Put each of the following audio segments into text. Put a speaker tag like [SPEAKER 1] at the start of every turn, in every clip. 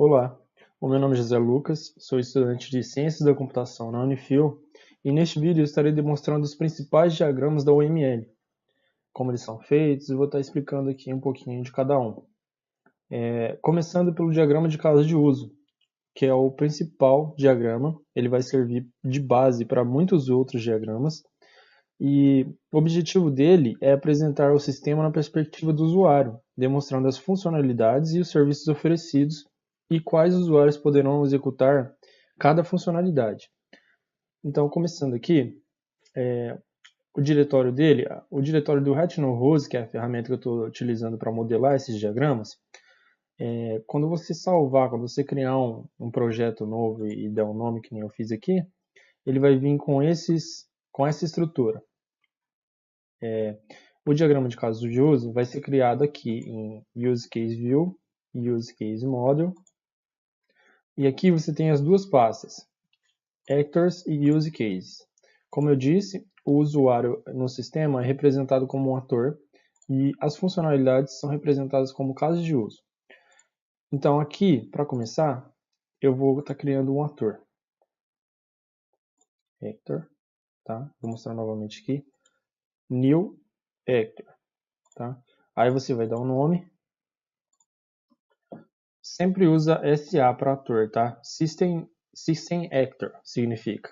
[SPEAKER 1] Olá, o meu nome é José Lucas, sou estudante de Ciências da Computação na Unifil e neste vídeo eu estarei demonstrando os principais diagramas da UML, como eles são feitos e vou estar explicando aqui um pouquinho de cada um. Começando pelo diagrama de caso de uso, que é o principal diagrama, ele vai servir de base para muitos outros diagramas e o objetivo dele é apresentar o sistema na perspectiva do usuário, demonstrando as funcionalidades e os serviços oferecidos e quais usuários poderão executar cada funcionalidade. Então, começando aqui, o diretório dele, o diretório do Retinal Rose, que é a ferramenta que eu estou utilizando para modelar esses diagramas, quando você salvar, quando você criar um projeto novo e dar um nome que nem eu fiz aqui, ele vai vir com essa estrutura. O diagrama de casos de uso vai ser criado aqui em Use Case View e Use Case Model. E aqui você tem as duas pastas, Actors e Use Cases. Como eu disse, o usuário no sistema é representado como um ator e as funcionalidades são representadas como casos de uso. Então aqui, para começar, eu vou estar criando um ator. Actor, tá? Vou mostrar novamente aqui. New Actor, tá? Aí você vai dar um nome. Sempre usa SA para ator, tá? System Actor significa.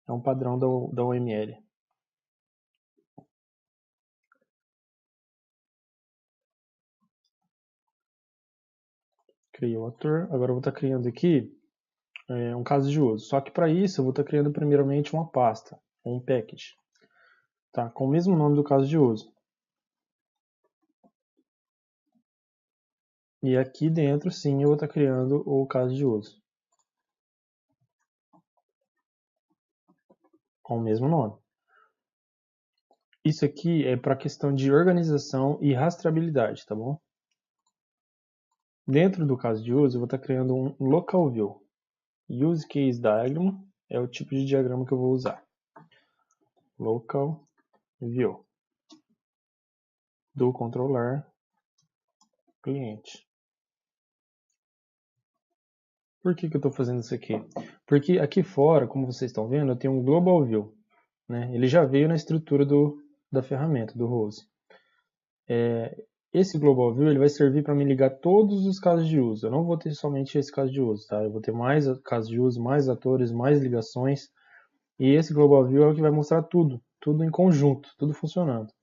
[SPEAKER 1] É um padrão da UML. Criei o ator. Agora eu vou estar criando aqui um caso de uso. Só que para isso eu vou estar criando primeiramente uma pasta, um package, tá? Com o mesmo nome do caso de uso. E aqui dentro, sim, eu vou estar criando o caso de uso. Com o mesmo nome. Isso aqui é para questão de organização e rastreabilidade, tá bom? Dentro do caso de uso, eu vou estar criando um local view. Use Case Diagram é o tipo de diagrama que eu vou usar. Local View do controller cliente. Por que eu estou fazendo isso aqui? Porque aqui fora, como vocês estão vendo, eu tenho um Global View. Né? Ele já veio na estrutura da ferramenta, do Rose. Esse Global View ele vai servir para me ligar todos os casos de uso. Eu não vou ter somente esse caso de uso. Tá? Eu vou ter mais casos de uso, mais atores, mais ligações. E esse Global View é o que vai mostrar tudo em conjunto, tudo funcionando.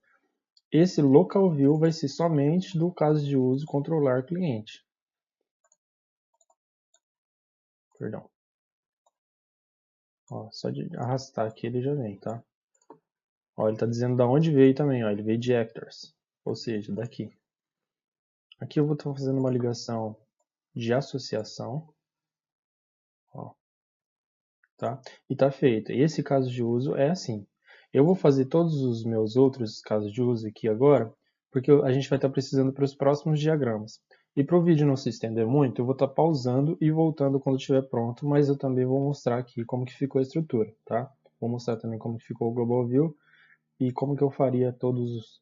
[SPEAKER 1] Esse Local View vai ser somente do caso de uso controlar cliente. Perdão. Ó, só de arrastar aqui ele já vem, tá? Ó, ele está dizendo da onde veio também, ó, ele veio de Actors, ou seja, daqui. Aqui eu vou estar fazendo uma ligação de associação, ó, tá? E tá feito. Esse caso de uso é assim. Eu vou fazer todos os meus outros casos de uso aqui agora, porque a gente vai estar precisando para os próximos diagramas. E para o vídeo não se estender muito, eu vou estar pausando e voltando quando estiver pronto, mas eu também vou mostrar aqui como que ficou a estrutura, tá? Vou mostrar também como que ficou o Global View e como que eu faria todos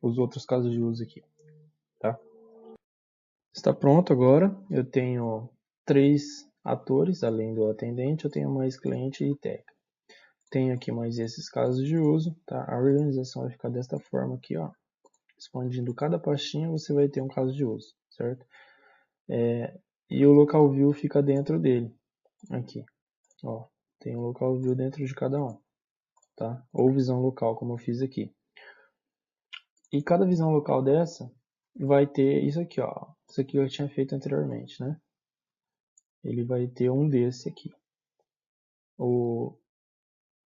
[SPEAKER 1] os outros casos de uso aqui, tá? Está pronto agora, eu tenho 3 atores, além do atendente, eu tenho mais cliente e técnico. Tenho aqui mais esses casos de uso, tá? A organização vai ficar desta forma aqui, ó. Expandindo cada pastinha, você vai ter um caso de uso, certo? E o local view fica dentro dele, aqui, ó. Tem o local view dentro de cada um, tá? Ou visão local, como eu fiz aqui. E cada visão local dessa vai ter isso aqui, ó. Isso aqui eu tinha feito anteriormente, né? Ele vai ter um desse aqui.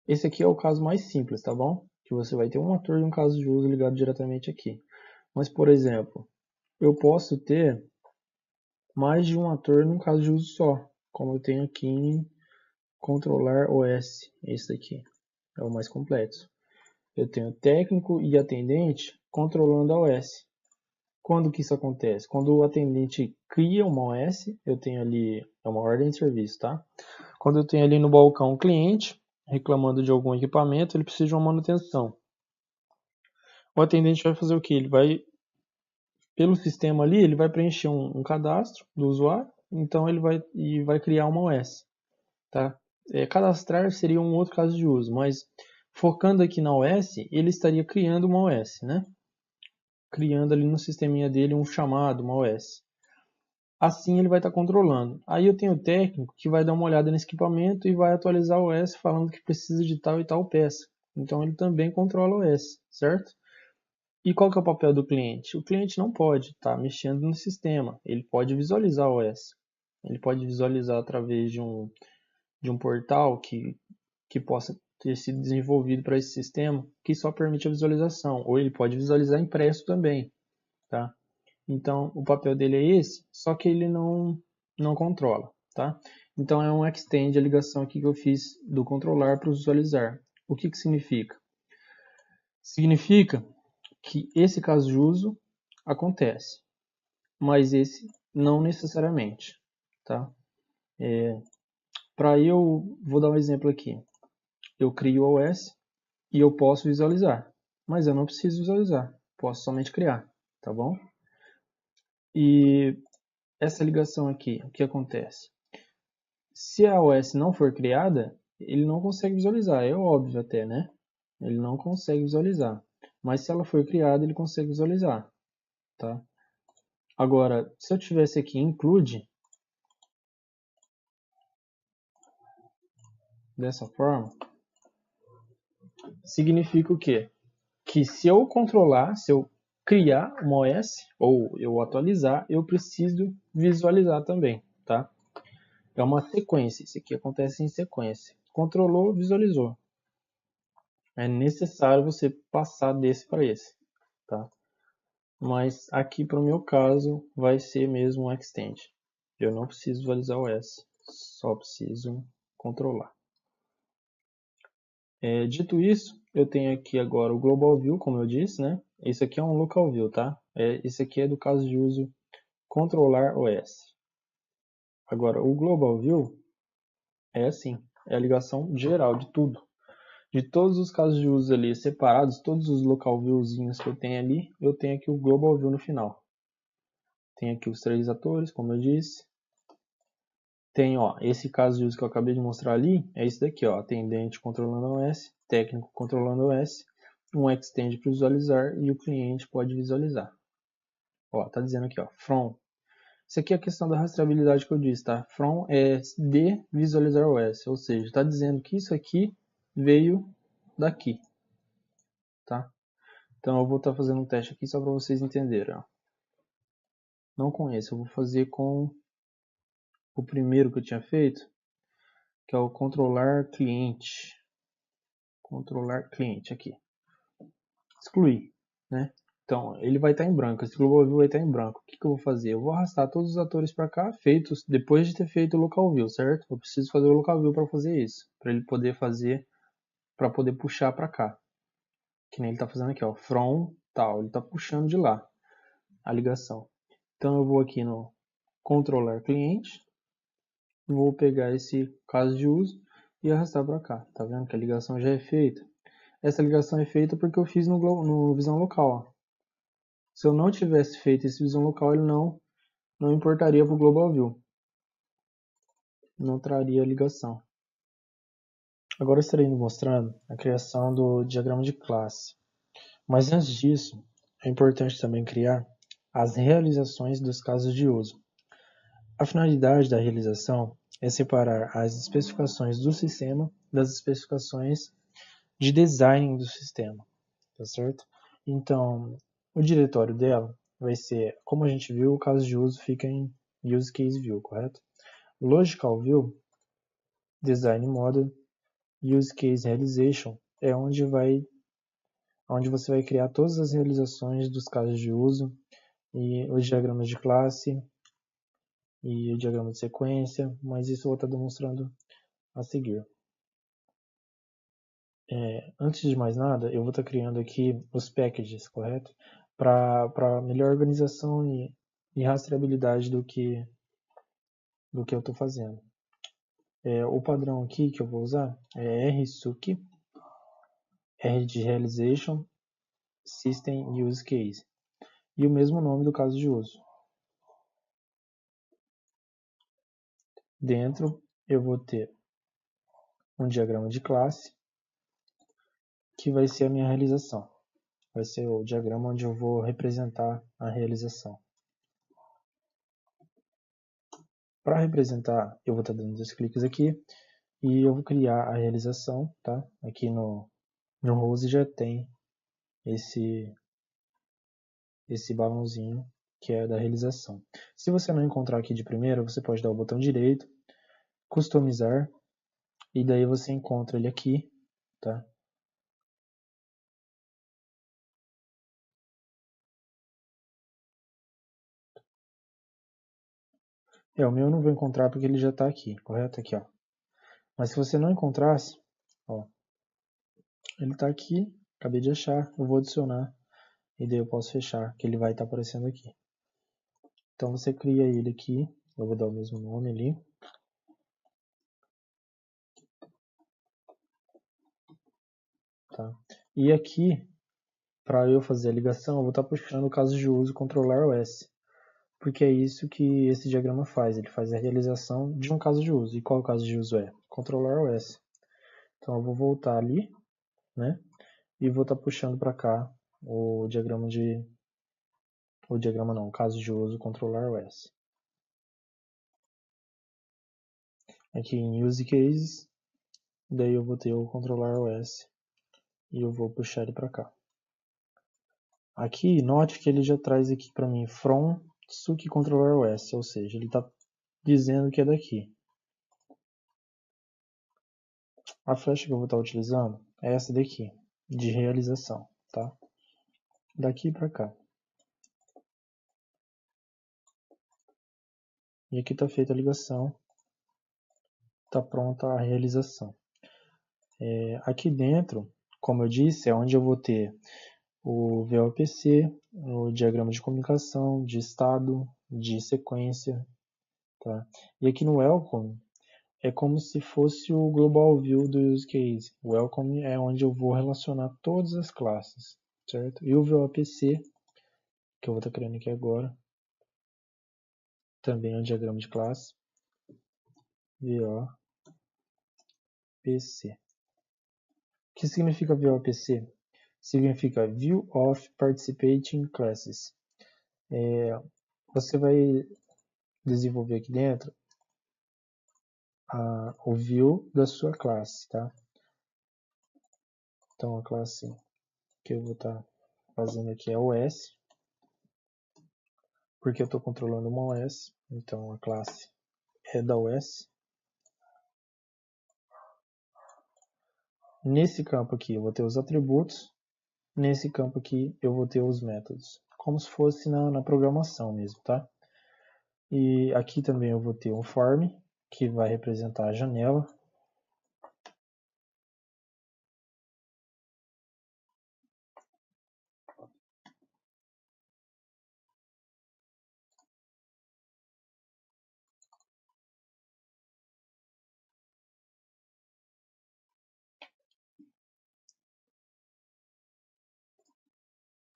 [SPEAKER 1] Esse aqui é o caso mais simples, tá bom? Que você vai ter um ator e um caso de uso ligado diretamente aqui. Mas, por exemplo, eu posso ter mais de um ator num caso de uso só, como eu tenho aqui em Controlar OS, esse daqui é o mais complexo. Eu tenho técnico e atendente controlando a OS. Quando que isso acontece? Quando o atendente cria uma OS, eu tenho ali, é uma ordem de serviço, tá? Quando eu tenho ali no balcão um cliente reclamando de algum equipamento, ele precisa de uma manutenção. O atendente vai fazer o que? Ele vai pelo sistema ali, ele vai preencher um cadastro do usuário, então ele vai criar uma OS, tá? Cadastrar seria um outro caso de uso, mas focando aqui na OS, ele estaria criando uma OS, né? Criando ali no sisteminha dele um chamado, uma OS. Assim ele vai estar controlando. Aí eu tenho o técnico que vai dar uma olhada nesse equipamento e vai atualizar o OS falando que precisa de tal e tal peça. Então ele também controla o OS, certo? E qual que é o papel do cliente? O cliente não pode estar mexendo no sistema, ele pode visualizar o OS. Ele pode visualizar através de um portal que possa ter sido desenvolvido para esse sistema, que só permite a visualização, ou ele pode visualizar impresso também, tá? Então, o papel dele é esse, só que ele não controla, tá? Então, é um extend a ligação aqui que eu fiz do controlar para o visualizar. O que significa? Significa que esse caso de uso acontece, mas esse não necessariamente, tá? Para vou dar um exemplo aqui. Eu crio o OS e eu posso visualizar, mas eu não preciso visualizar, posso somente criar, tá bom? E essa ligação aqui, o que acontece? Se a OS não for criada, ele não consegue visualizar, é óbvio até, né? Ele não consegue visualizar. Mas se ela for criada, ele consegue visualizar, tá? Agora, se eu tivesse aqui include, dessa forma, significa o quê? Que se eu controlar, se eu criar uma OS, ou eu atualizar, eu preciso visualizar também, tá? É uma sequência, isso aqui acontece em sequência. Controlou, visualizou. É necessário você passar desse para esse, tá? Mas aqui para o meu caso vai ser mesmo um extend. Eu não preciso visualizar o OS, só preciso controlar. Dito isso, eu tenho aqui agora o Global View, como eu disse, né? Esse aqui é um Local View, tá? Esse aqui é do caso de uso controlar OS. Agora, o Global View é assim, é a ligação geral de tudo. De todos os casos de uso ali separados, todos os Local Viewzinhos que eu tenho ali, eu tenho aqui o Global View no final. Tem aqui os 3 atores, como eu disse. Tem, ó, esse caso de uso que eu acabei de mostrar ali, é esse daqui, ó, atendente controlando o OS, técnico controlando o OS, um extend para visualizar e o cliente pode visualizar. Ó, tá dizendo aqui, ó, from. Isso aqui é a questão da rastreabilidade que eu disse, tá? From é de visualizar OS, ou seja, está dizendo que isso aqui veio daqui, tá? Então eu vou estar fazendo um teste aqui só para vocês entenderem, ó. Não com esse, eu vou fazer com o primeiro que eu tinha feito, que é o controlar cliente. Controlar cliente aqui. Excluir, né? Então, ele vai estar em branco, esse Global View vai estar em branco. O que eu vou fazer? Eu vou arrastar todos os atores para cá, feitos depois de ter feito o Local View, certo? Eu preciso fazer o Local View para fazer isso, para ele poder fazer, para poder puxar para cá. Que nem ele está fazendo aqui, ó, from tal, ele está puxando de lá a ligação. Então, eu vou aqui no controlar cliente, vou pegar esse caso de uso e arrastar para cá. Tá vendo que a ligação já é feita? Essa ligação é feita porque eu fiz no visão local. Ó. Se eu não tivesse feito esse visão local, ele não importaria para o Global View. Não traria ligação. Agora eu estarei mostrando a criação do diagrama de classe. Mas antes disso, é importante também criar as realizações dos casos de uso. A finalidade da realização é separar as especificações do sistema das especificações de design do sistema, tá certo? Então, o diretório dela vai ser, como a gente viu, o caso de uso fica em Use Case View, correto? Logical View, Design Model, Use Case Realization é onde você vai criar todas as realizações dos casos de uso e os diagramas de classe e o diagrama de sequência, mas isso eu vou estar demonstrando a seguir. Antes de mais nada, eu vou estar criando aqui os packages, correto? Para melhor organização e rastreabilidade do que eu estou fazendo. O padrão aqui que eu vou usar é RSUK, R de Realization, System Use Case. e o mesmo nome do caso de uso. Dentro eu vou ter um diagrama de classe, que vai ser a minha realização. Vai ser o diagrama onde eu vou representar a realização. Para representar, eu vou estar dando 2 cliques aqui e eu vou criar a realização, tá? Aqui no Rose já tem esse balãozinho que é da realização. Se você não encontrar aqui de primeira, você pode dar o botão direito, customizar, e daí você encontra ele aqui, tá? O meu eu não vou encontrar porque ele já está aqui, correto? Aqui, ó. Mas se você não encontrasse, ó, ele está aqui, acabei de achar, eu vou adicionar, e daí eu posso fechar, que ele vai estar aparecendo aqui. Então você cria ele aqui, eu vou dar o mesmo nome ali. Tá? E aqui, para eu fazer a ligação, eu vou estar puxando o caso de uso controlar OS. Porque é isso que esse diagrama faz, ele faz a realização de um caso de uso. E qual caso de uso é? Controlar OS. Então eu vou voltar ali, né? E vou estar puxando para cá o diagrama o caso de uso controlar OS. Aqui em Use Cases, daí eu vou ter o controlar OS e eu vou puxar ele para cá. Aqui, note que ele já traz aqui para mim from Suki Controller OS, ou seja, ele está dizendo que é daqui. A flecha que eu vou estar utilizando é essa daqui, de realização, tá? Daqui para cá. E aqui está feita a ligação, está pronta a realização. Aqui dentro, como eu disse, é onde eu vou ter o VLPC, o diagrama de comunicação, de estado, de sequência, tá? E aqui no Welcome, é como se fosse o Global View do Use Case. O Welcome é onde eu vou relacionar todas as classes, certo? E o VLPC, que eu vou estar criando aqui agora, também é um diagrama de classe. VOPC. O que significa VOPC? Significa View of Participating Classes. Você vai desenvolver aqui dentro o view da sua classe, tá? Então a classe que eu vou estar fazendo aqui é OS, porque eu estou controlando uma OS, então a classe é da OS. Nesse campo aqui eu vou ter os atributos, nesse campo aqui eu vou ter os métodos, como se fosse na programação mesmo, tá? E aqui também eu vou ter um form, que vai representar a janela.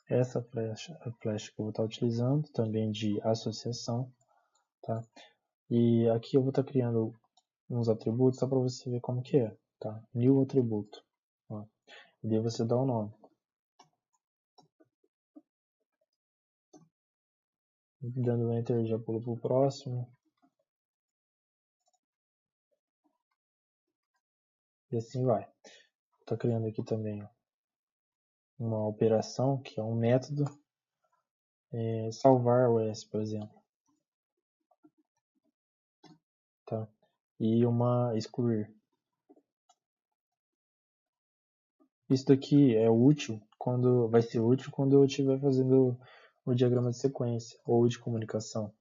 [SPEAKER 1] Essa flecha, a flecha que eu vou estar utilizando, também de associação, tá? E aqui eu vou estar criando uns atributos só para você ver como que é, tá? New atributo, ó. E daí você dá o nome. Dando Enter já pulo para o próximo. E assim vai. Estou criando aqui também uma operação, que é um método, salvar OS, por exemplo. Tá? E uma excluir. Isso daqui vai ser útil quando eu estiver fazendo o diagrama de sequência ou de comunicação.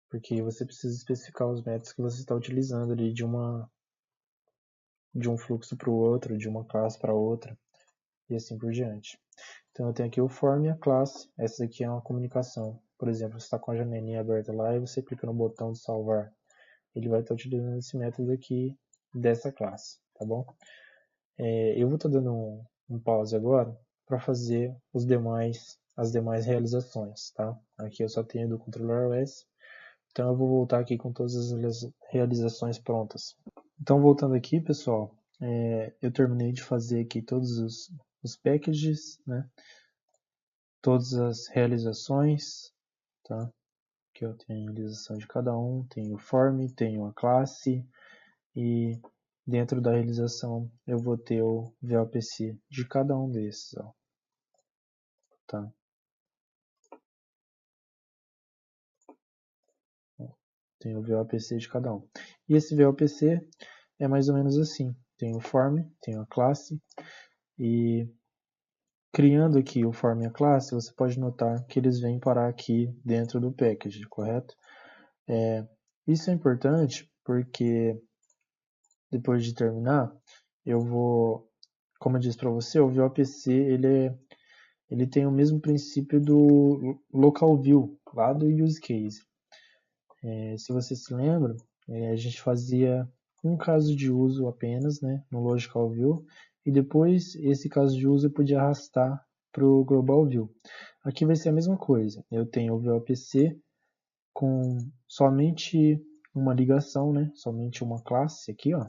[SPEAKER 1] Porque você precisa especificar os métodos que você está utilizando ali de um fluxo para o outro, de uma classe para outra, e assim por diante. Então eu tenho aqui o form e a classe. Essa aqui é uma comunicação. Por exemplo, você está com a janelinha aberta lá e você clica no botão de salvar. Ele vai estar utilizando esse método aqui dessa classe, tá bom? Eu vou estar dando um pause agora para fazer os demais as demais realizações, tá? Aqui eu só tenho do controller OS, então eu vou voltar aqui com todas as realizações prontas. Então voltando aqui, pessoal, eu terminei de fazer aqui todos os packages, né? Todas as realizações, tá? Aqui eu tenho a realização de cada um, tenho o form, tenho a classe e dentro da realização eu vou ter o VLPC de cada um desses, ó, tá? Tem o VLPC de cada um. E esse VLPC é mais ou menos assim. Tem o form, tem a classe e criando aqui o form e a classe, você pode notar que eles vêm parar aqui dentro do package, correto? Isso é importante porque depois de terminar, eu vou, como eu disse para você, o VLPC ele tem o mesmo princípio do local view, lá do use case. Se você se lembra, a gente fazia um caso de uso apenas, né, no logical view, e depois esse caso de uso eu podia arrastar para o global view. Aqui vai ser a mesma coisa. Eu tenho o VLPC com somente uma ligação, né, somente uma classe aqui, ó,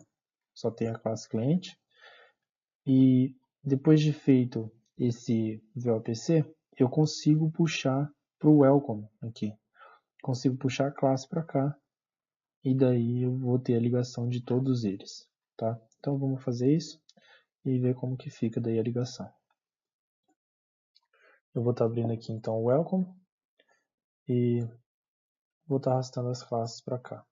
[SPEAKER 1] só tem a classe cliente. E depois de feito esse VLPC, eu consigo puxar para o welcome aqui. Consigo puxar a classe para cá e daí eu vou ter a ligação de todos eles, tá? Então vamos fazer isso e ver como que fica daí a ligação. Eu vou estar abrindo aqui então o welcome e vou estar arrastando as classes para cá.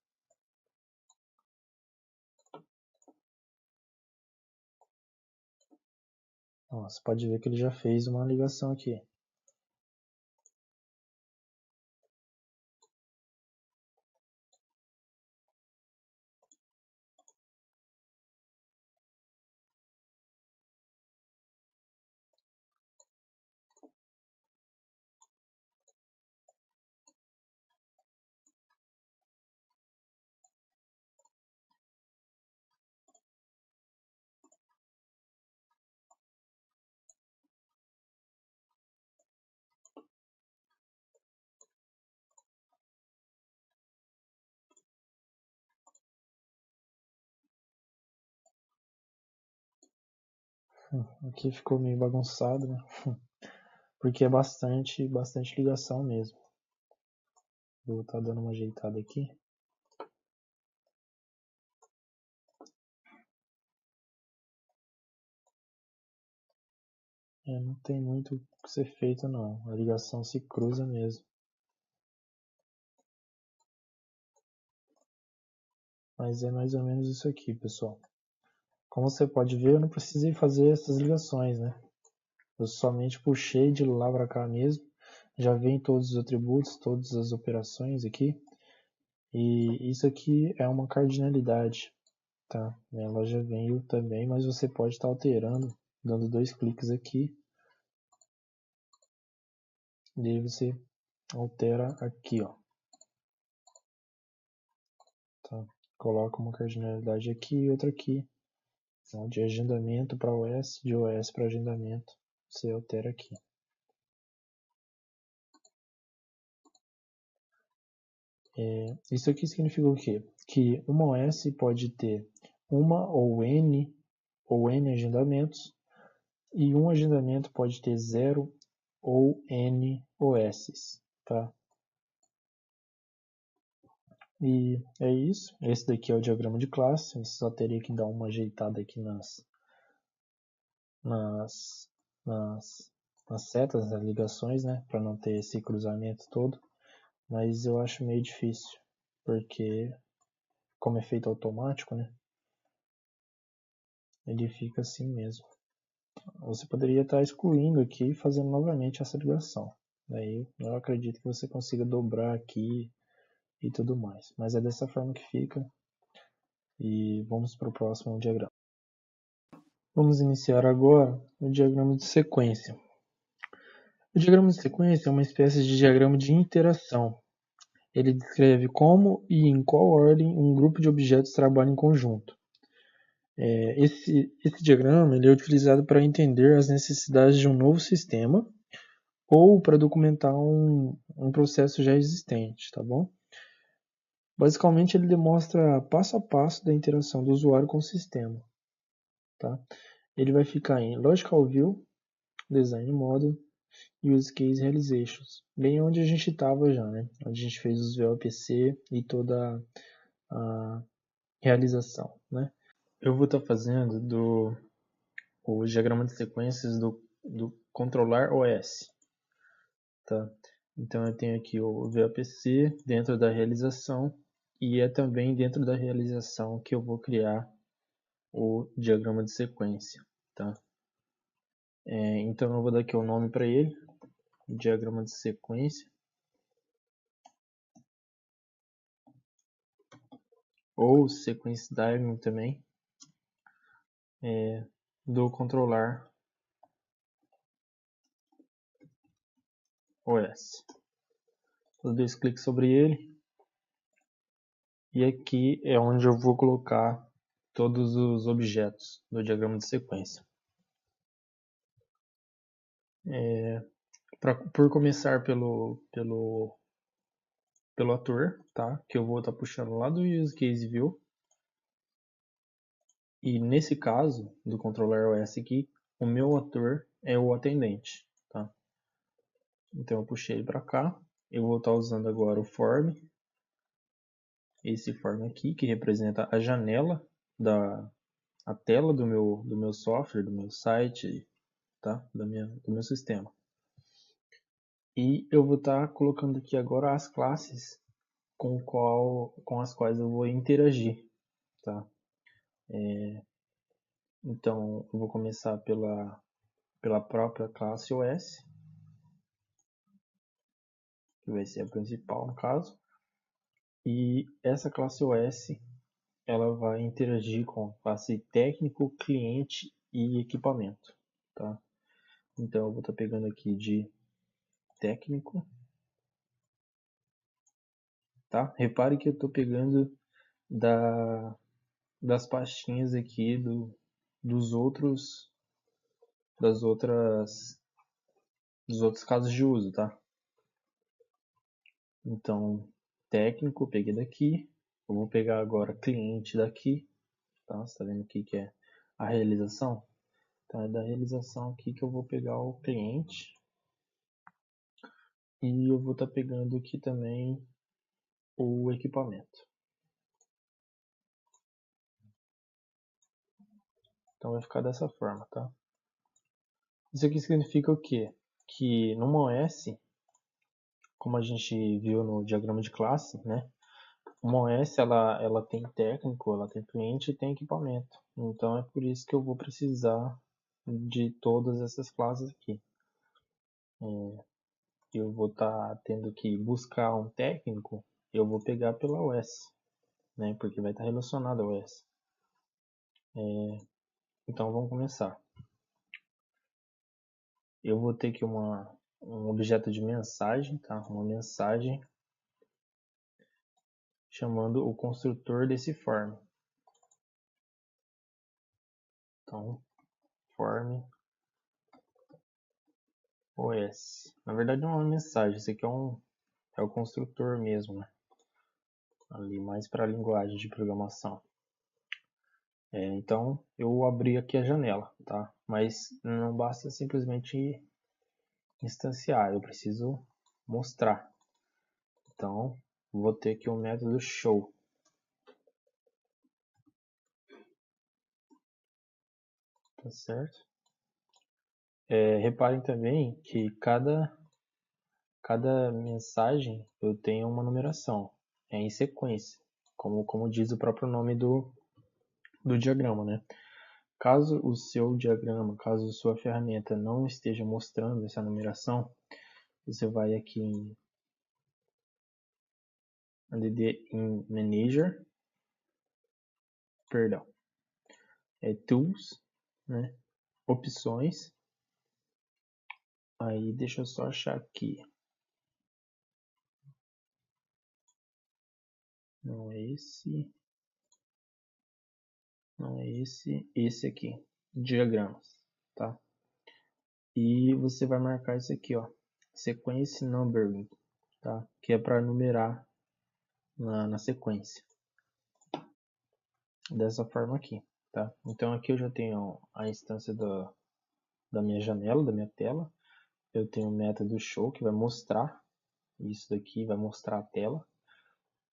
[SPEAKER 1] Ó, você pode ver que ele já fez uma ligação aqui. Aqui ficou meio bagunçado, né? Porque é bastante ligação mesmo. Vou estar dando uma ajeitada aqui. Não tem muito o que ser feito não. A ligação se cruza mesmo. Mas é mais ou menos isso aqui, pessoal. Como você pode ver, eu não precisei fazer essas ligações, né? Eu somente puxei de lá para cá mesmo. Já vem todos os atributos, todas as operações aqui. E isso aqui é uma cardinalidade, tá? Ela já veio também, mas você pode estar alterando, dando 2 cliques aqui. E aí você altera aqui, ó. Tá? Coloca uma cardinalidade aqui e outra aqui. Então, de agendamento para OS, de OS para agendamento, você altera aqui. Isso aqui significa o quê? Que uma OS pode ter uma ou N agendamentos e um agendamento pode ter 0 ou N OS, tá? E é isso. Esse daqui é o diagrama de classe. Você só teria que dar uma ajeitada aqui nas setas, nas ligações, né? Para não ter esse cruzamento todo. Mas eu acho meio difícil, porque como é feito automático, né? Ele fica assim mesmo. Você poderia estar excluindo aqui e fazendo novamente essa ligação. Daí eu acredito que você consiga dobrar aqui e tudo mais. Mas é dessa forma que fica. E vamos para o próximo diagrama. Vamos iniciar agora o diagrama de sequência. O diagrama de sequência é uma espécie de diagrama de interação. Ele descreve como e em qual ordem um grupo de objetos trabalha em conjunto. Esse diagrama ele é utilizado para entender as necessidades de um novo sistema ou para documentar um processo já existente, tá bom? Basicamente, ele demonstra passo a passo da interação do usuário com o sistema, tá? Ele vai ficar em Logical View, Design Model, Use Case Realizations, bem onde a gente estava já, né? Onde a gente fez os VLPC e toda a realização, né? Eu vou estar fazendo o diagrama de sequências do Controller OS, tá? Então eu tenho aqui o VLPC dentro da realização e é também dentro da realização que eu vou criar o diagrama de sequência, tá? Então eu vou dar aqui o nome para ele, diagrama de sequência, ou sequence diagram também, do Controller OS. Eu dou clique sobre ele e aqui é onde eu vou colocar todos os objetos do diagrama de sequência. Por começar pelo ator, tá? Que eu vou estar puxando lá do Use Case View. E nesse caso, do Controller OS aqui, o meu ator é o atendente, tá? Então eu puxei ele para cá. Eu vou estar usando agora o form. Esse form aqui, que representa a janela a tela do meu software, do meu site, tá? Do meu sistema. E eu vou estar colocando aqui agora as classes com as quais eu vou interagir, tá? Então, eu vou começar pela própria classe OS, que vai ser a principal no caso. E essa classe OS, ela vai interagir com a classe técnico, cliente e equipamento, tá? Então, eu vou estar pegando aqui de técnico, tá? Repare que eu estou pegando das pastinhas aqui dos outros dos outros casos de uso, tá? Então, técnico, peguei daqui. Eu vou pegar agora cliente daqui, tá? Você tá vendo aqui que é a realização? Então, é da realização aqui que eu vou pegar o cliente. E eu vou estar pegando aqui também o equipamento. Então, vai ficar dessa forma, tá? Isso aqui significa o quê? Que numa OS, como a gente viu no diagrama de classe, né? Uma OS ela tem técnico, ela tem cliente e tem equipamento. Então é por isso que eu vou precisar de todas essas classes aqui. Eu vou estar tendo que buscar um técnico, eu vou pegar pela OS, né? Porque vai estar relacionado à OS. Então vamos começar. Eu vou ter aqui um objeto de mensagem, tá? Uma mensagem chamando o construtor desse form. Então, form OS. Na verdade não é uma mensagem, isso aqui é o construtor mesmo, né? Ali mais para a linguagem de programação. Então eu abri aqui a janela, tá? Mas não basta simplesmente instanciar, eu preciso mostrar. Então vou ter aqui o método show. Tá certo? Reparem também que cada mensagem eu tenho uma numeração, é em sequência, como diz o próprio nome do diagrama, né? Caso o seu diagrama, caso a sua ferramenta não esteja mostrando essa numeração, você vai aqui em em Manager, perdão, Tools, né? Opções. Aí deixa eu só achar aqui. Não é esse. Não é esse. Esse aqui. Diagramas, tá? E você vai marcar isso aqui, ó. sequence numbering, tá? Que é para numerar na sequência. Dessa forma aqui, tá? Então aqui eu já tenho a instância da minha janela, da minha tela. Eu tenho o método show que vai mostrar isso daqui, vai mostrar a tela.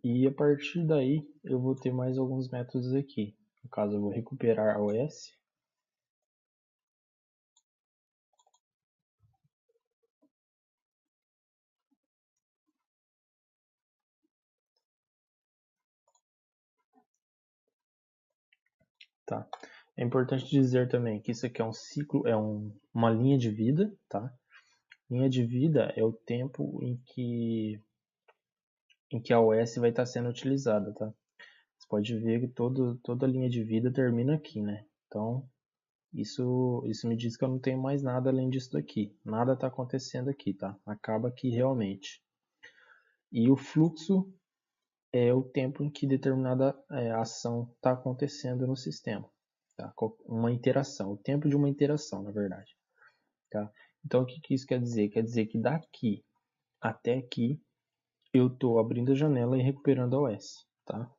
[SPEAKER 1] E a partir daí eu vou ter mais alguns métodos aqui. No caso eu vou recuperar a OS. Tá? É importante dizer também que isso aqui é um ciclo, uma linha de vida, tá? Linha de vida é o tempo em que a OS vai estar sendo utilizada, tá? Você pode ver que toda a linha de vida termina aqui, né? Então, isso me diz que eu não tenho mais nada além disso daqui. Nada está acontecendo aqui, tá? Acaba aqui realmente. E o fluxo é o tempo em que determinada ação está acontecendo no sistema. Tá? Uma interação, o tempo de uma interação, na verdade. Tá? Então, o que isso quer dizer? Quer dizer que daqui até aqui, eu estou abrindo a janela e recuperando a OS. Tá?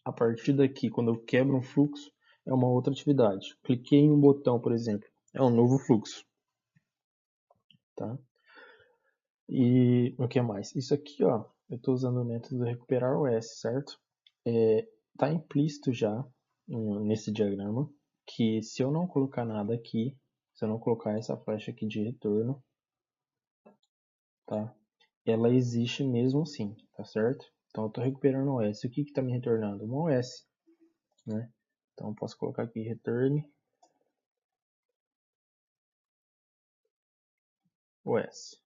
[SPEAKER 1] A partir daqui, quando eu quebro um fluxo, é uma outra atividade. Cliquei em um botão, por exemplo, é um novo fluxo. Tá? E o que mais? Isso aqui, ó, eu estou usando o método recuperar OS, certo? Tá implícito já nesse diagrama que se eu não colocar nada aqui, se eu não colocar essa flecha aqui de retorno, tá? Ela existe mesmo assim, tá certo? Então eu estou recuperando o OS. O que está me retornando? Uma OS, né? Então eu posso colocar aqui return OS.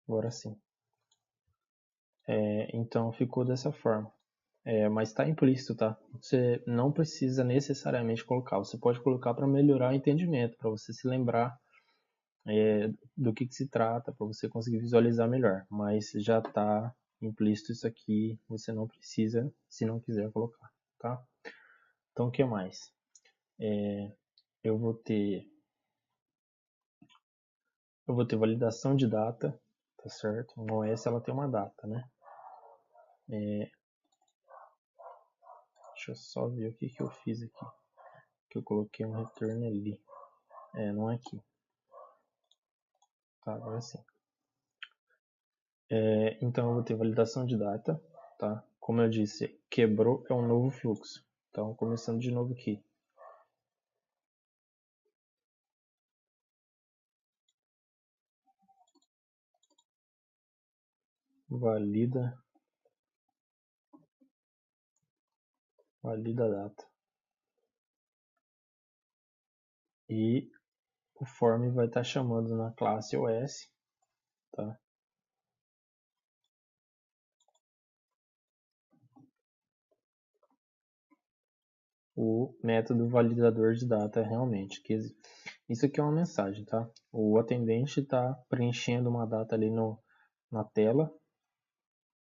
[SPEAKER 1] Agora sim. Então ficou dessa forma. Mas está implícito, tá? Você não precisa necessariamente colocar. Você pode colocar para melhorar o entendimento, para você se lembrar do que se trata, para você conseguir visualizar melhor. Mas já está implícito isso aqui, você não precisa, se não quiser colocar, tá? Então o que mais? Eu vou ter validação de data, tá certo? No OS ela tem uma data, né? Deixa eu só ver o que eu fiz aqui. Que eu coloquei um return ali. Não é aqui. Tá, agora sim. Então eu vou ter validação de data, tá? Como eu disse, quebrou é um novo fluxo. Então, começando de novo aqui. Valida a data. E o form vai estar chamando na classe OS, tá? O método validador de data realmente. Isso aqui é uma mensagem, tá? O atendente está preenchendo uma data ali na tela.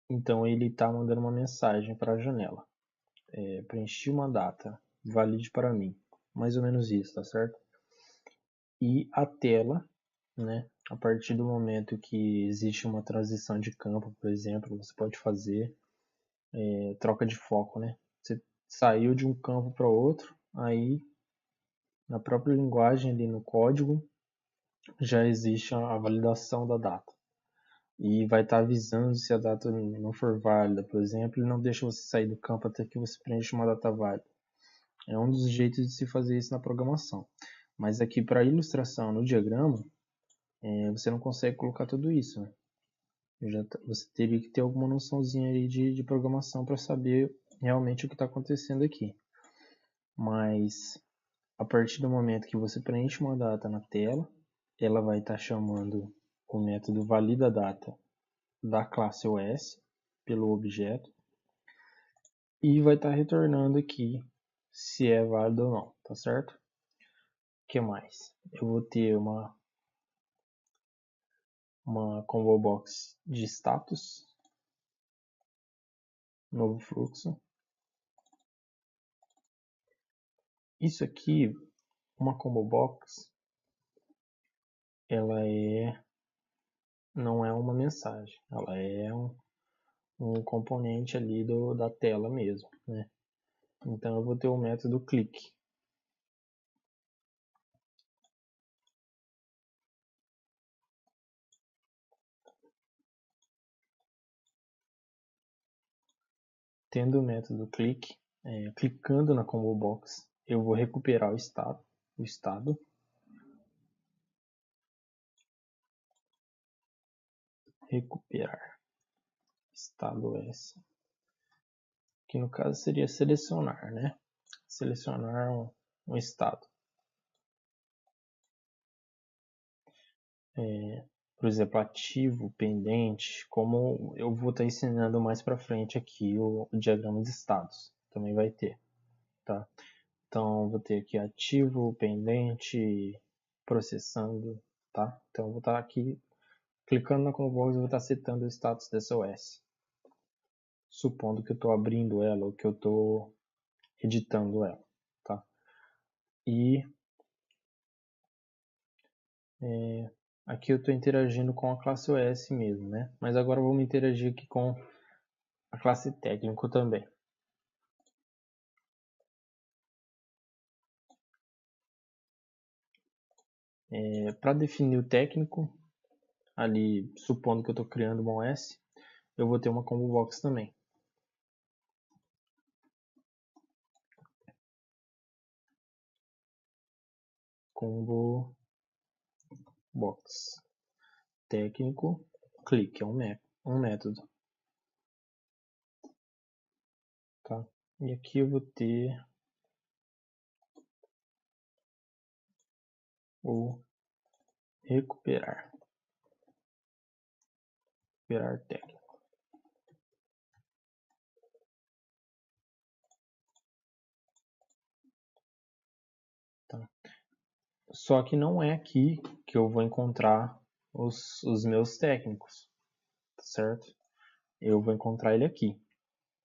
[SPEAKER 1] Então ele está mandando uma mensagem para a janela. Preenchi uma data, valide para mim. Mais ou menos isso, tá certo? E a tela, né? A partir do momento que existe uma transição de campo, por exemplo, você pode fazer troca de foco, né? Você saiu de um campo para outro, aí na própria linguagem ali no código já existe a validação da data. E vai estar avisando se a data não for válida, por exemplo, ele não deixa você sair do campo até que você preencha uma data válida. É um dos jeitos de se fazer isso na programação. Mas aqui para ilustração no diagrama, você não consegue colocar tudo isso, né? Você teria que ter alguma noçãozinha aí de programação para saber realmente o que está acontecendo aqui. Mas a partir do momento que você preenche uma data na tela, ela vai estar chamando o método validadata da classe OS pelo objeto e vai estar retornando aqui se é válido ou não, tá certo? O que mais? Eu vou ter uma combo box de status, novo fluxo. Isso aqui, uma combo box, ela não é uma mensagem, ela é um componente ali da tela mesmo, né? Então eu vou ter o método click. Tendo o método click, clicando na combo box, eu vou recuperar o estado. Recuperar estado S, que no caso seria selecionar, né? Selecionar um estado. Por exemplo, ativo, pendente, como eu vou estar ensinando mais para frente aqui o diagrama de estados, também vai ter, tá? Então, vou ter aqui ativo, pendente, processando, tá? Então, eu vou estar aqui clicando na combo box, eu vou estar setando o status dessa OS, supondo que eu estou abrindo ela ou que eu estou editando ela, tá? E aqui eu estou interagindo com a classe OS mesmo, né? Mas agora vamos interagir aqui com a classe técnico também. Para definir o técnico, ali supondo que eu estou criando uma OS, eu vou ter uma combo box também. Combo box técnico click é um método, tá? E aqui eu vou ter o recuperar técnico, tá? Só que não é aqui que eu vou encontrar os meus técnicos, certo? Eu vou encontrar ele aqui.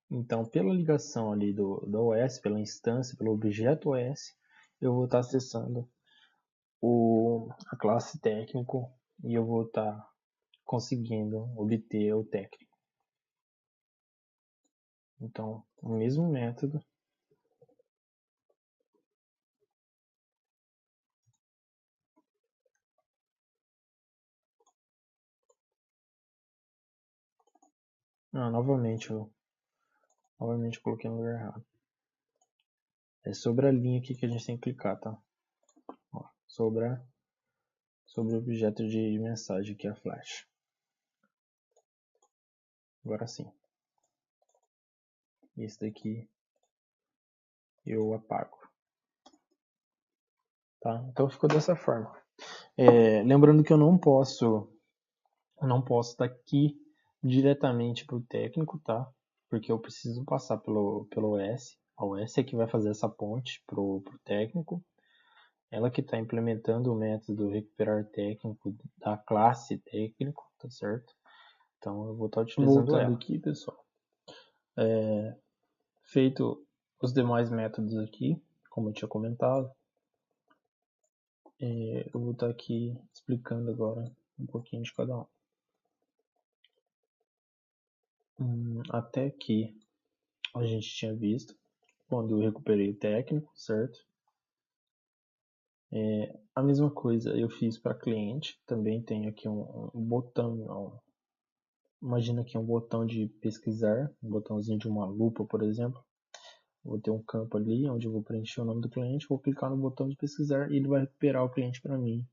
[SPEAKER 1] Então, pela ligação ali do OS, pela instância, pelo objeto OS, eu vou estar acessando a classe técnico e eu vou estar conseguindo obter o técnico. Então, o mesmo método. Novamente eu coloquei no lugar errado. É sobre a linha aqui que a gente tem que clicar, tá? Ó, sobre o objeto de mensagem que é a flash. Agora sim. Esse daqui eu apago. Tá? Então ficou dessa forma. Lembrando que eu não posso estar aqui diretamente para o técnico, tá? Porque eu preciso passar pelo OS. A OS é que vai fazer essa ponte pro técnico. Ela que está implementando o método recuperar técnico da classe técnico, tá certo? Então eu vou estar utilizando ela. Aqui, pessoal. Feito os demais métodos aqui, como eu tinha comentado, eu vou estar aqui explicando agora um pouquinho de cada um. Até aqui a gente tinha visto quando eu recuperei o técnico, certo? A mesma coisa eu fiz para cliente, também tem aqui um botão, imagina aqui um botão de pesquisar, um botãozinho de uma lupa, por exemplo. Vou ter um campo ali onde eu vou preencher o nome do cliente, vou clicar no botão de pesquisar e ele vai recuperar o cliente para mim,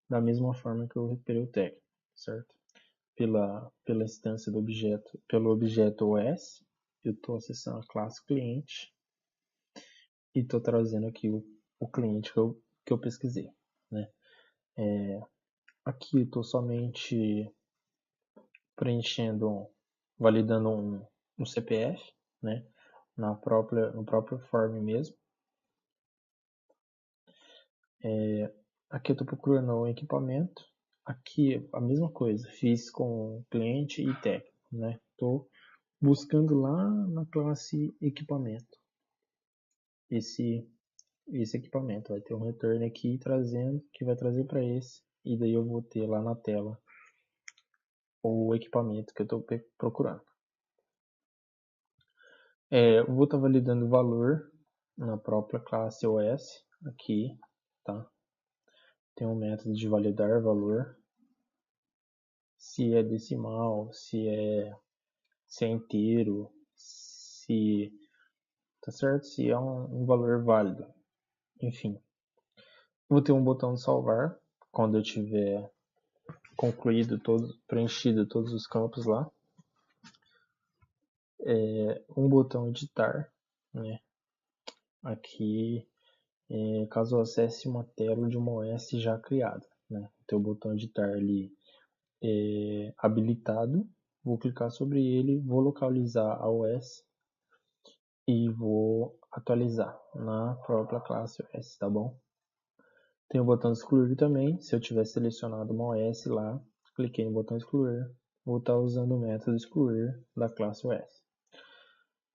[SPEAKER 1] da mesma forma que eu recuperei o técnico, certo? Pela instância do objeto, pelo objeto OS, eu estou acessando a classe cliente e estou trazendo aqui o cliente que eu pesquisei, né? Aqui eu estou somente preenchendo, validando um CPF, né? No próprio form mesmo. Aqui eu estou procurando o equipamento. Aqui a mesma coisa, fiz com cliente e técnico, né? Estou buscando lá na classe equipamento. Esse equipamento vai ter um return aqui trazendo, que vai trazer para esse, e daí eu vou ter lá na tela o equipamento que eu estou procurando. Eu vou estar validando o valor na própria classe OS aqui, tá? Tem um método de validar valor, se é decimal, se é inteiro, se tá certo, se é um valor válido, enfim. Vou ter um botão de salvar quando eu tiver preenchido todos os campos lá. Um botão editar, né? Aqui, caso eu acesse uma tela de uma OS já criada, né? Tem o botão editar ali habilitado, vou clicar sobre ele, vou localizar a OS e vou atualizar na própria classe OS, tá bom? Tem o botão excluir também, se eu tiver selecionado uma OS lá, cliquei no botão excluir, vou estar usando o método excluir da classe OS.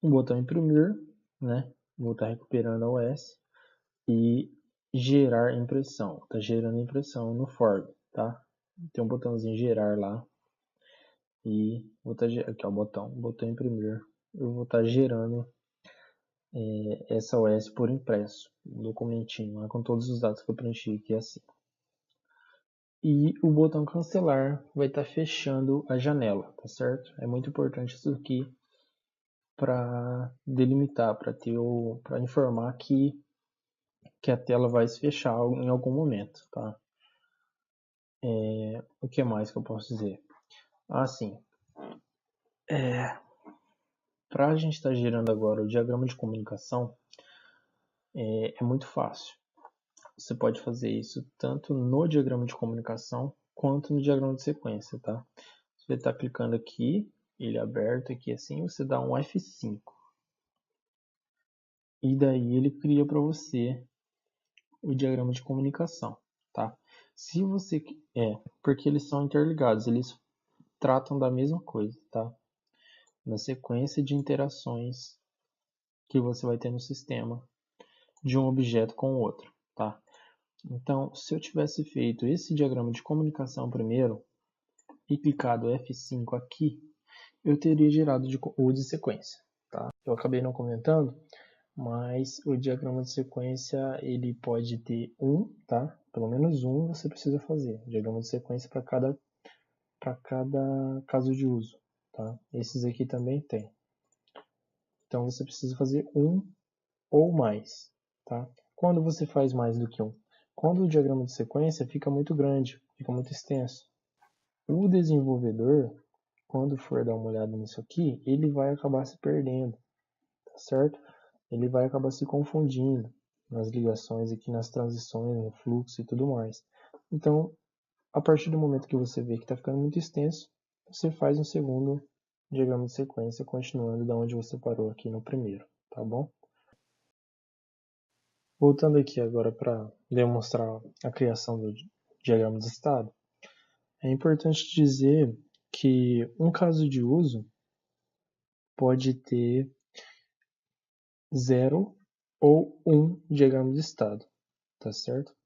[SPEAKER 1] O botão imprimir, né? Vou estar recuperando a OS e gerar impressão. Tá gerando impressão no form, tá? Tem um botãozinho gerar lá e vou estar aqui ó, botão imprimir. Eu vou estar gerando essa OS por impresso, um documentinho lá com todos os dados que eu preenchi aqui assim. E o botão cancelar vai estar fechando a janela, tá certo? É muito importante isso aqui para delimitar, para informar que a tela vai se fechar em algum momento, tá? O que mais que eu posso dizer? Assim, para a gente estar gerando agora o diagrama de comunicação, é muito fácil. Você pode fazer isso tanto no diagrama de comunicação quanto no diagrama de sequência, tá? Você está clicando aqui, ele é aberto aqui assim, você dá um F5. E daí ele cria para você o diagrama de comunicação, tá? Se você porque eles são interligados, eles tratam da mesma coisa, tá? Na sequência de interações que você vai ter no sistema de um objeto com o outro, tá? Então, se eu tivesse feito esse diagrama de comunicação primeiro e clicado F5 aqui, eu teria gerado o de sequência, tá? Eu acabei não comentando, mas o diagrama de sequência ele pode ter tá? Pelo menos um você precisa fazer. Diagrama de sequência para cada caso de uso, tá? Esses aqui também tem. Então você precisa fazer um ou mais, tá? Quando você faz mais do que um? Quando o diagrama de sequência fica muito grande, fica muito extenso. O desenvolvedor, quando for dar uma olhada nisso aqui, ele vai acabar se perdendo, tá certo? Ele vai acabar se confundindo nas ligações aqui, nas transições, no fluxo e tudo mais. Então, a partir do momento que você vê que está ficando muito extenso, você faz um segundo diagrama de sequência, continuando da onde você parou aqui no primeiro, tá bom? Voltando aqui agora para demonstrar a criação do diagrama de estado, é importante dizer que um caso de uso pode ter 0 ou 1 diagrama de estado, tá certo?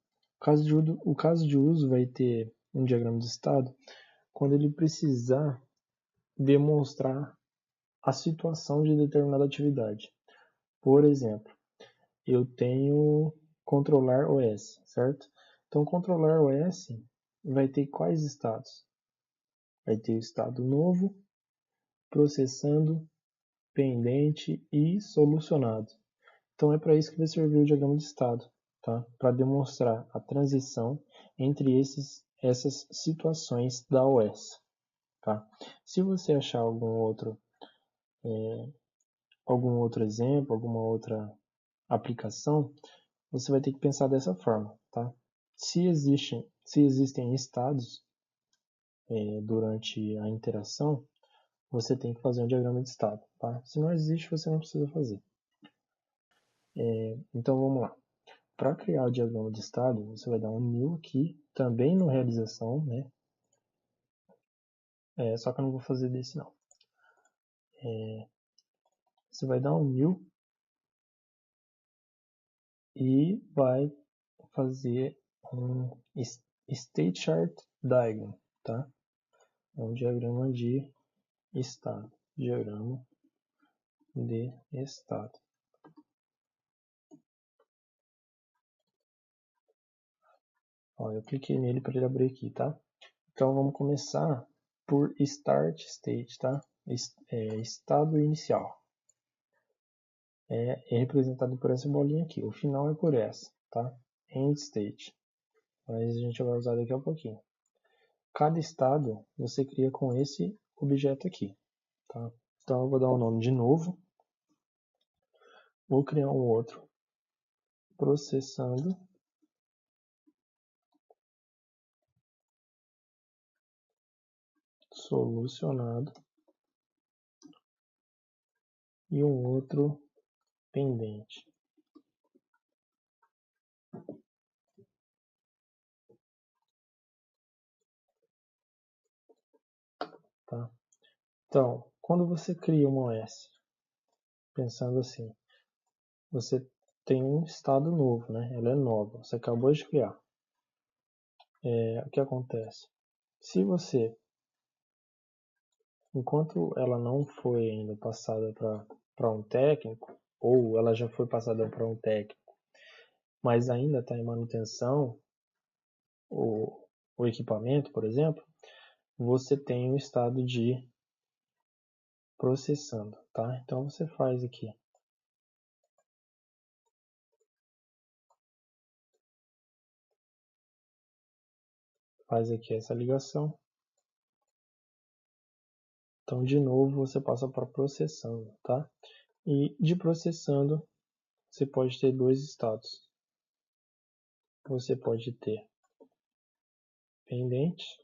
[SPEAKER 1] O caso de uso vai ter um diagrama de estado quando ele precisar demonstrar a situação de determinada atividade. Por exemplo, eu tenho controlar OS, certo? Então, controlar OS vai ter quais estados? Vai ter o estado novo, processando, pendente e solucionado. Então, é para isso que vai servir o diagrama de estado, tá? Para demonstrar a transição entre essas situações da OS, tá? Se você achar algum outro exemplo, alguma outra aplicação, você vai ter que pensar dessa forma, tá? Se existem estados durante a interação, você tem que fazer um diagrama de estado, tá? Se não existe, você não precisa fazer. Então vamos lá. Para criar o diagrama de estado, você vai dar um new aqui, também no realização, né? Só que eu não vou fazer desse não. Você vai dar um new e vai fazer um state chart diagram, tá? É um diagrama de estado. Diagrama de estado. Ó, eu cliquei nele para ele abrir aqui, tá? Então vamos começar por start state, tá? Estado inicial. É representado por essa bolinha aqui. O final é por essa, tá? End state. Mas a gente vai usar daqui a pouquinho. Cada estado você cria com esse objeto aqui, tá? Então eu vou dar um nome de novo. Vou criar um outro. Processando. Solucionado. E um outro pendente. Tá? Então, quando você cria uma OS, pensando assim, você tem um estado novo, né? Ela é nova, você acabou de criar. O que acontece? Se você, enquanto ela não foi ainda passada para um técnico, ou ela já foi passada para um técnico, mas ainda está em manutenção, o equipamento, por exemplo, você tem o estado de processando, tá? Então você faz aqui. Faz aqui essa ligação. Então, de novo, você passa para processando, tá? E de processando, você pode ter dois estados. Você pode ter pendente.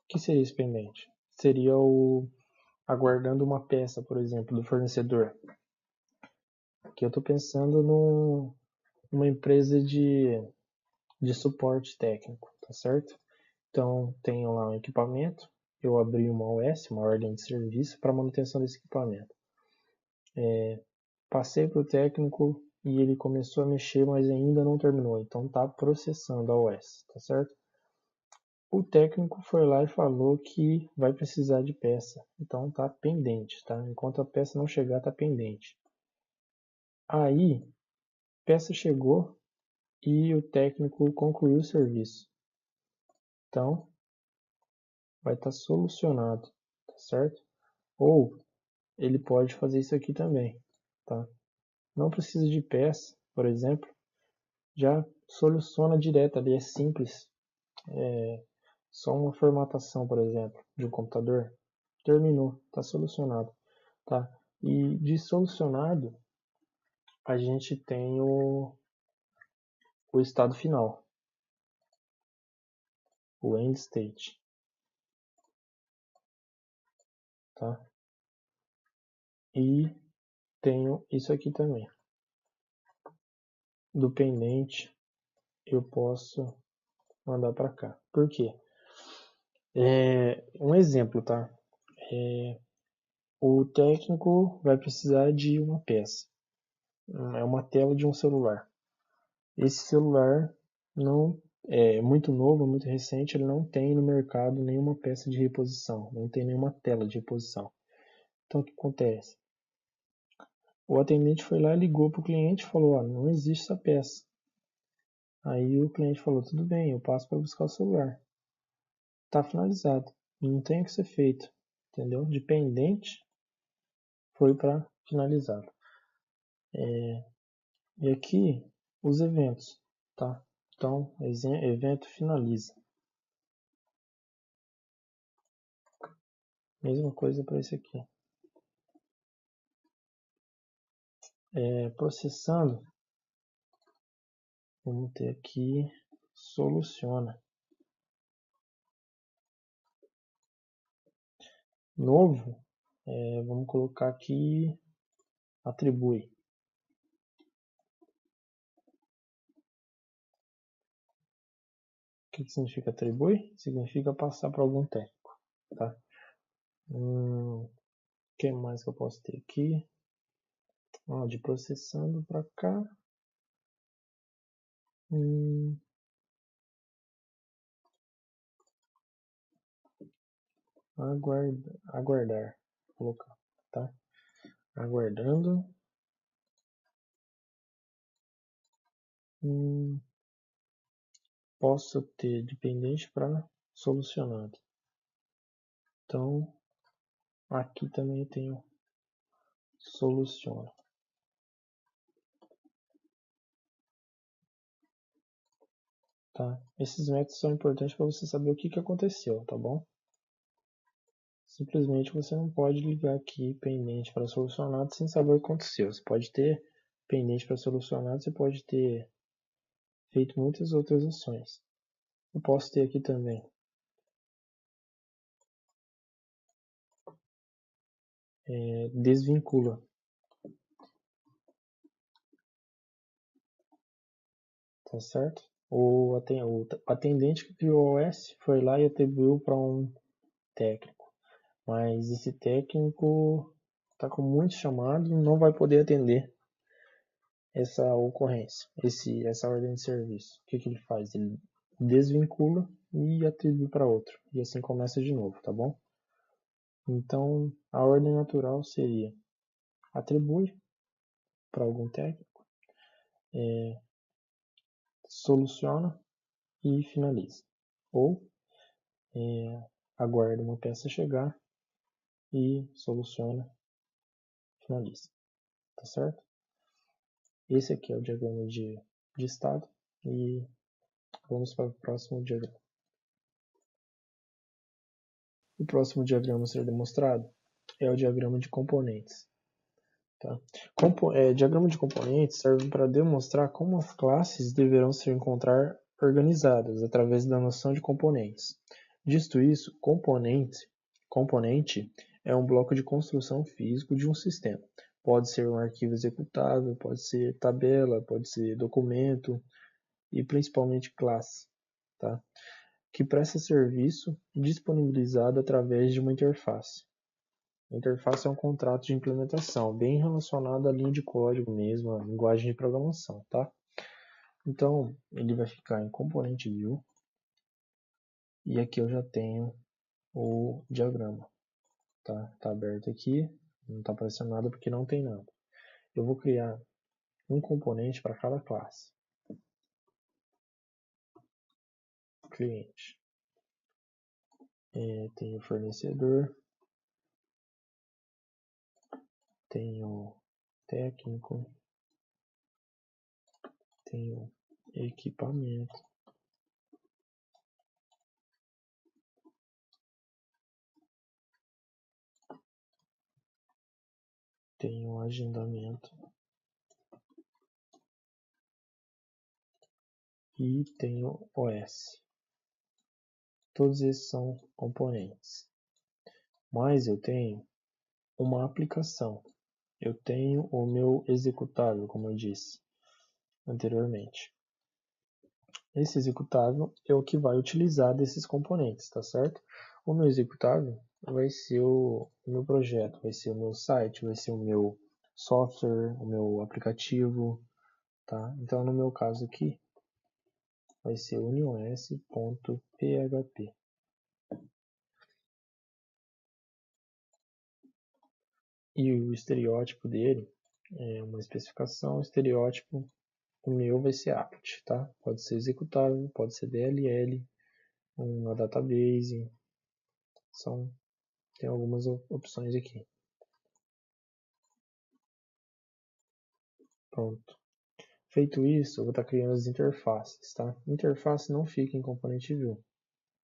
[SPEAKER 1] O que seria esse pendente? Seria o aguardando uma peça, por exemplo, do fornecedor. Aqui eu estou pensando numa empresa de suporte técnico, tá certo? Então, tenho lá um equipamento, eu abri uma OS, uma ordem de serviço, para manutenção desse equipamento. Passei para o técnico e ele começou a mexer, mas ainda não terminou, então está processando a OS, tá certo? O técnico foi lá e falou que vai precisar de peça, então está pendente, tá? Enquanto a peça não chegar, está pendente. Aí, peça chegou e o técnico concluiu o serviço. Então, vai estar solucionado, tá certo? Ou ele pode fazer isso aqui também, tá? Não precisa de peça, por exemplo, já soluciona direto ali, é simples. Só uma formatação, por exemplo, de um computador. Terminou, está solucionado, tá? E de solucionado, a gente tem o estado final, o end state, tá? E tenho isso aqui também. Do pendente, eu posso mandar para cá. Por quê? Um exemplo, tá? O técnico vai precisar de uma peça. É uma tela de um celular. Esse celular não é muito novo, muito recente, ele não tem no mercado nenhuma peça de reposição, não tem nenhuma tela de reposição. Então o que acontece? O atendente foi lá, ligou para o cliente e falou: ó, não existe essa peça. Aí o cliente falou: tudo bem, eu passo para buscar o celular. Está finalizado, não tem o que ser feito, entendeu? De pendente foi para finalizado. E aqui os eventos, tá? Então, evento finaliza. Mesma coisa para esse aqui. Processando, vamos ter aqui soluciona. Novo, vamos colocar aqui atribui. O que significa atribui? Significa passar para algum técnico, tá? que mais que eu posso ter aqui? De processando para cá. Aguardar. Vou colocar, tá? Aguardando. Posso ter dependente para solucionado. Então, aqui também eu tenho soluciona. Tá? Esses métodos são importantes para você saber o que aconteceu, tá bom? Simplesmente você não pode ligar aqui pendente para solucionado sem saber o que aconteceu. Você pode ter pendente para solucionado, você pode ter feito muitas outras ações. Eu posso ter aqui também desvincula. Tá certo? O atendente que criou o OS foi lá e atribuiu para um técnico. Mas esse técnico está com muitos chamados e não vai poder atender essa ocorrência, essa ordem de serviço. O que ele faz? Ele desvincula e atribui para outro. E assim começa de novo, tá bom? Então, a ordem natural seria atribui para algum técnico, soluciona e finaliza. Ou aguarda uma peça chegar e soluciona, finaliza. Tá certo? Esse aqui é o diagrama de estado e vamos para o próximo diagrama. O próximo diagrama a ser demonstrado é o diagrama de componentes. Tá? Diagrama de componentes serve para demonstrar como as classes deverão se encontrar organizadas através da noção de componentes. Visto isso, componente é um bloco de construção físico de um sistema. Pode ser um arquivo executável, pode ser tabela, pode ser documento e principalmente classe, tá? Que presta serviço disponibilizado através de uma interface. A interface é um contrato de implementação, bem relacionado à linha de código mesmo, à linguagem de programação, tá? Então, ele vai ficar em componente view. E aqui eu já tenho o diagrama, tá? Tá aberto aqui, não tá aparecendo nada porque não tem nada. Eu vou criar um componente para cada classe. Cliente. Tem o fornecedor. Tem o técnico. Tem o equipamento. Tem o agendamento. E tem o OS. Todos esses são componentes. Mas eu tenho uma aplicação. Eu tenho o meu executável, como eu disse anteriormente. Esse executável é o que vai utilizar desses componentes, tá certo? O meu executável vai ser o meu projeto, vai ser o meu site, vai ser o meu software, o meu aplicativo, tá? Então, no meu caso aqui, vai ser unios.php. E o estereótipo dele é uma especificação, o estereótipo, o meu vai ser apt, tá? Pode ser executável, pode ser DLL, uma database, tem algumas opções aqui. Pronto. Feito isso, eu vou estar criando as interfaces, tá? Interface não fica em componente view,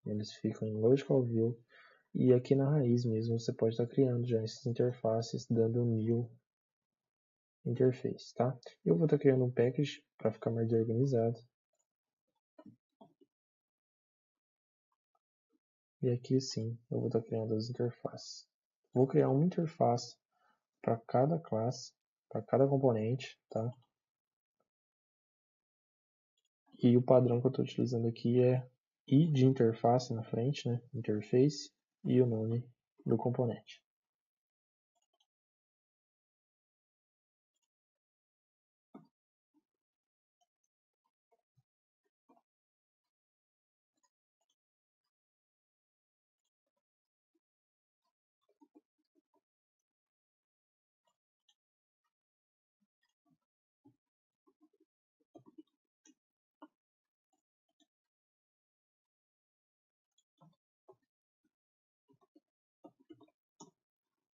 [SPEAKER 1] eles ficam em logical view e aqui na raiz mesmo você pode estar criando já essas interfaces dando new interface, tá? Eu vou estar criando um package para ficar mais organizado. E aqui sim, eu vou estar criando as interfaces. Vou criar uma interface para cada classe, para cada componente, tá? E o padrão que eu estou utilizando aqui é I de interface na frente, né? Interface, e o nome do componente.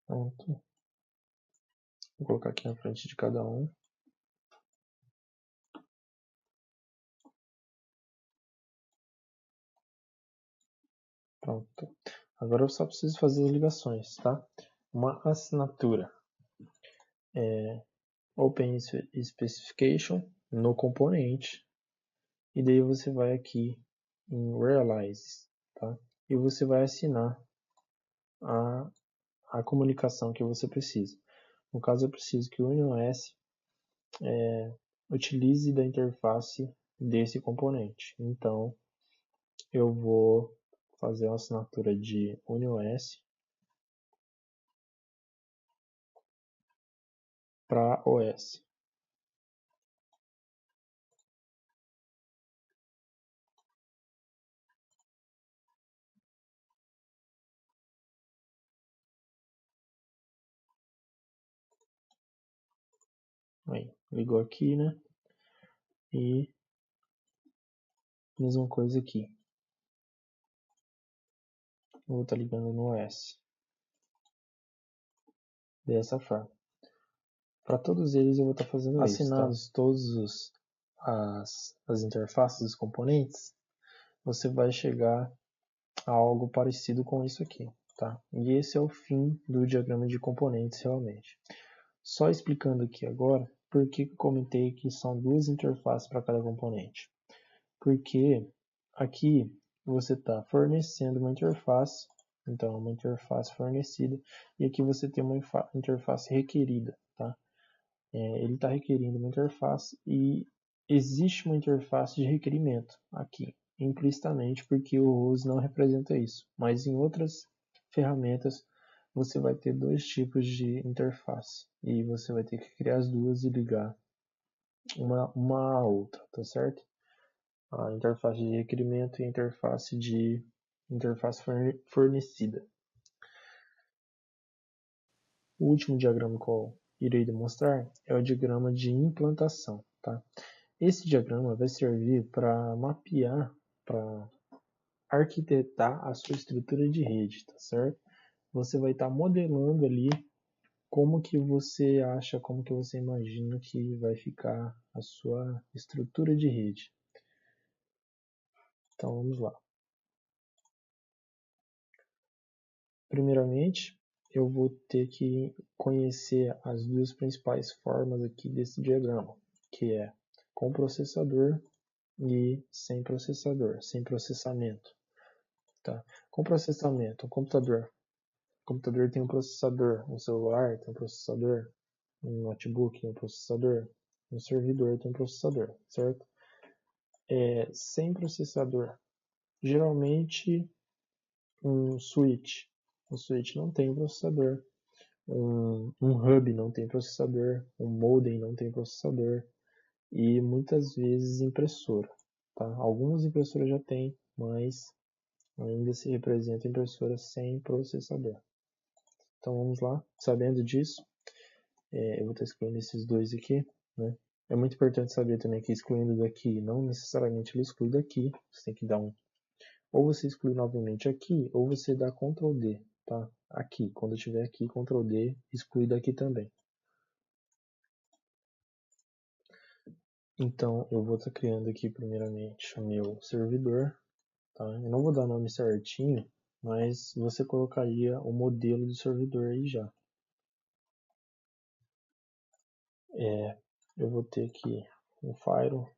[SPEAKER 1] Pronto. Vou colocar aqui na frente de cada um. Pronto. Agora eu só preciso fazer as ligações, tá? Uma assinatura. Open Specification no componente. E daí você vai aqui em Realize, tá? E você vai assinar a comunicação que você precisa. No caso, eu preciso que o UnionOS utilize da interface desse componente. Então, eu vou fazer uma assinatura de UnionOS para OS. Aí, ligou aqui, né? E mesma coisa aqui. Eu vou estar ligando no OS. Dessa forma. Para todos eles eu vou estar fazendo isso. Assinados todos as interfaces dos componentes, você vai chegar a algo parecido com isso aqui, tá? E esse é o fim do diagrama de componentes realmente. Só explicando aqui agora, por que eu comentei que são duas interfaces para cada componente. Porque aqui você está fornecendo uma interface, então uma interface fornecida, e aqui você tem uma interface requerida, tá? Ele está requerindo uma interface e existe uma interface de requerimento aqui, implicitamente, porque o Rose não representa isso. Mas em outras ferramentas você vai ter dois tipos de interface e você vai ter que criar as duas e ligar uma à outra, tá certo? A interface de requerimento e a interface fornecida. O último diagrama que eu irei demonstrar é o diagrama de implantação, tá? Esse diagrama vai servir para mapear, para arquitetar a sua estrutura de rede, tá certo? Você vai estar modelando ali como que você acha, como que você imagina que vai ficar a sua estrutura de rede. Então vamos lá. Primeiramente, eu vou ter que conhecer as duas principais formas aqui desse diagrama, que é com processador e sem processador, sem processamento. Tá? Com processamento, o computador tem um processador, um celular tem um processador, um notebook tem um processador, um servidor tem um processador, certo? Sem processador, geralmente um switch não tem processador, um hub não tem processador, um modem não tem processador e muitas vezes impressora. Tá? Algumas impressoras já têm, mas ainda se representa impressora sem processador. Então vamos lá, sabendo disso, eu vou estar excluindo esses dois aqui, né? É muito importante saber também que excluindo daqui, não necessariamente ele exclui daqui, você tem que dar ou você exclui novamente aqui, ou você dá Ctrl D, tá? Aqui, quando eu estiver aqui, Ctrl D, exclui daqui também. Então eu vou estar criando aqui primeiramente o meu servidor, tá? Eu não vou dar nome certinho, mas você colocaria o modelo do servidor aí já. Eu vou ter aqui um firewall,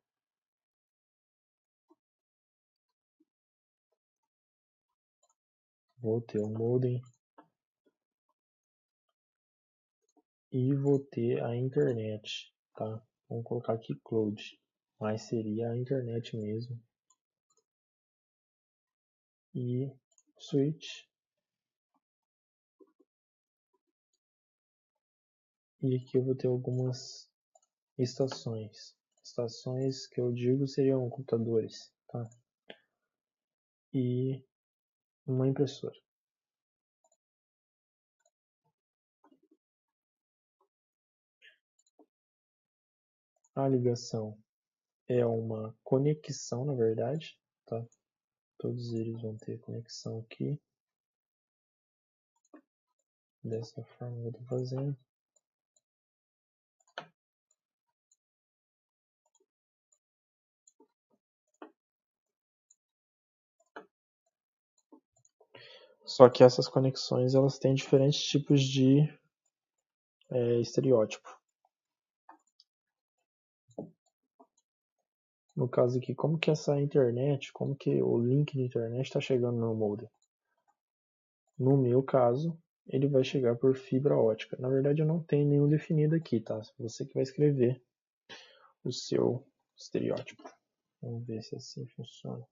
[SPEAKER 1] vou ter um modem e vou ter a internet, tá? Vamos colocar aqui cloud, mas seria a internet mesmo. E switch. E aqui eu vou ter algumas estações. Estações que eu digo seriam computadores, tá? E uma impressora. A ligação é uma conexão, na verdade, tá? Todos eles vão ter conexão aqui. Dessa forma que eu estou fazendo. Só que essas conexões elas têm diferentes tipos de estereótipo. No caso aqui, como que essa internet, como que o link de internet está chegando no modem? No meu caso, ele vai chegar por fibra ótica. Na verdade, eu não tenho nenhum definido aqui, tá? Você que vai escrever o seu estereótipo. Vamos ver se assim funciona.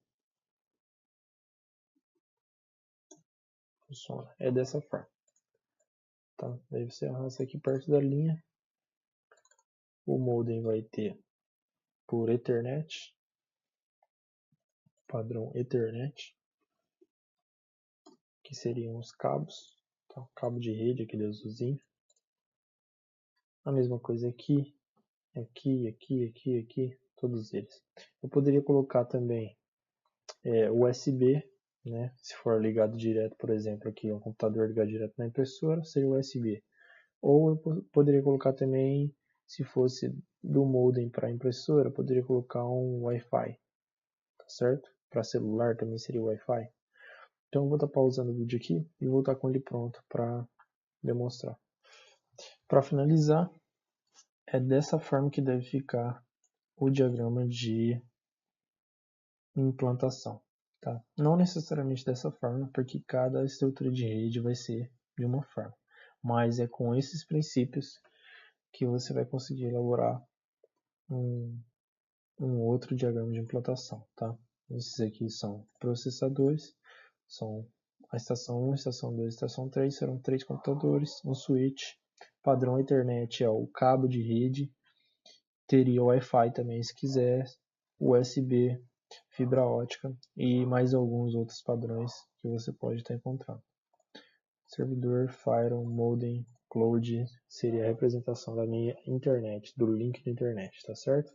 [SPEAKER 1] Funciona. É dessa forma. Tá? Daí você arrasta aqui perto da linha. O modem vai ter por Ethernet, padrão Ethernet, que seriam os cabos, tá? O cabo de rede, aquele azulzinho. A mesma coisa aqui, aqui, todos eles. Eu poderia colocar também USB, né? Se for ligado direto, por exemplo, aqui um computador ligado direto na impressora, seria USB. Ou eu poderia colocar também, se fosse do modem para impressora, eu poderia colocar um Wi-Fi, tá certo? Para celular também seria Wi-Fi. Então eu vou estar pausando o vídeo aqui e vou estar com ele pronto para demonstrar. Para finalizar, é dessa forma que deve ficar o diagrama de implantação. Tá? Não necessariamente dessa forma, porque cada estrutura de rede vai ser de uma forma. Mas é com esses princípios que você vai conseguir elaborar um outro diagrama de implantação. Tá? Esses aqui são processadores, são a estação 1, estação 2, estação 3, serão 3 computadores, um switch, padrão Ethernet é o cabo de rede, teria Wi-Fi também se quiser, USB, fibra ótica e mais alguns outros padrões que você pode estar encontrando. Servidor, Firewall, Modem, Cloud seria a representação da minha internet, do link da internet, tá certo?